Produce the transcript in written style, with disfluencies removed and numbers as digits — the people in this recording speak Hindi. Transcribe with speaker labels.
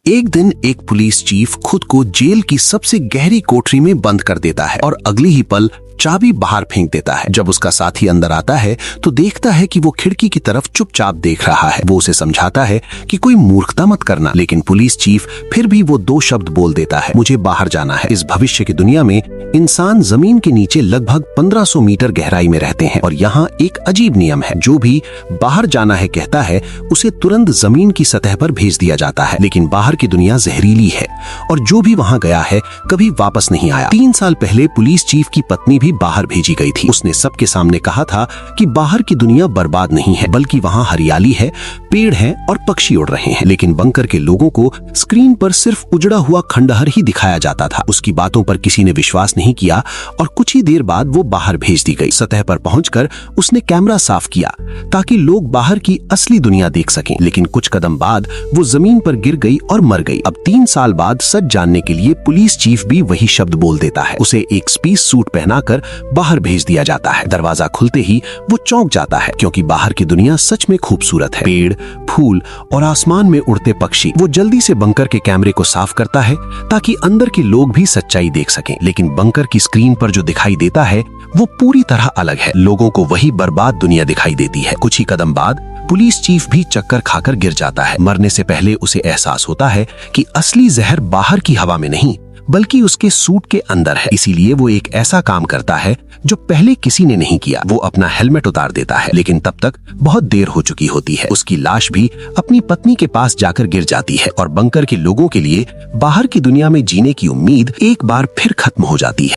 Speaker 1: एक दिन एक पुलिस चीफ खुद को जेल की सबसे गहरी कोठरी में बंद कर देता है और अगले ही पल चाबी बाहर फेंक देता है। जब उसका साथी अंदर आता है तो देखता है कि वो खिड़की की तरफ चुपचाप देख रहा है। वो उसे समझाता है कि कोई मूर्खता मत करना, लेकिन पुलिस चीफ फिर भी वो दो शब्द बोल देता है, मुझे बाहर जाना है। इस भविष्य की दुनिया में इंसान जमीन के नीचे लगभग 1500 मीटर गहराई में रहते हैं और यहाँ एक अजीब नियम है, जो भी बाहर जाना है कहता है उसे तुरंत जमीन की सतह पर भेज दिया जाता है। लेकिन बाहर की दुनिया जहरीली है और जो भी वहाँ गया है कभी वापस नहीं आया। 3 साल पहले पुलिस चीफ की पत्नी भी बाहर भेजी गई थी। उसने सबके सामने कहा था कि बाहर की दुनिया बर्बाद नहीं है, बल्कि वहाँ हरियाली है, पेड़ हैं और पक्षी उड़ रहे हैं। लेकिन बंकर के लोगों को स्क्रीन पर सिर्फ उजड़ा हुआ खंडहर ही दिखाया जाता था। उसकी बातों पर किसी ने विश्वास नहीं किया और कुछ ही देर बाद वो बाहर भेज दी गई। सतह पर पहुंचकर उसने कैमरा साफ किया ताकि लोग बाहर की असली दुनिया देख सकें। लेकिन कुछ कदम बाद वो जमीन पर गिर गई और मर गई। अब 3 साल बाद सच जानने के लिए पुलिस चीफ भी वही शब्द बोल देता है। उसे एक स्पेस सूट पहनाकर बाहर भेज दिया जाता है। दरवाजा खुलते ही वो चौंक जाता है, क्योंकि बाहर की दुनिया सच में खूबसूरत है। पेड़, फूल और आसमान में उड़ते पक्षी। वो जल्दी से बंकर के कैमरे को साफ करता है ताकि अंदर के लोग भी सच्चाई देख सकें। लेकिन बंकर की स्क्रीन पर जो दिखाई देता है वो पूरी तरह अलग है। लोगों को वही बर्बाद दुनिया दिखाई देती है। कुछ ही कदम बाद पुलिस चीफ भी चक्कर खाकर गिर जाता है। मरने से पहले उसे एहसास होता है कि असली जहर बाहर की हवा में नहीं बल्कि उसके सूट के अंदर है। इसीलिए वो एक ऐसा काम करता है जो पहले किसी ने नहीं किया। वो अपना हेलमेट उतार देता है, लेकिन तब तक बहुत देर हो चुकी होती है। उसकी लाश भी अपनी पत्नी के पास जाकर गिर जाती है और बंकर के लोगों के लिए बाहर की दुनिया में जीने की उम्मीद एक बार फिर खत्म हो जाती है।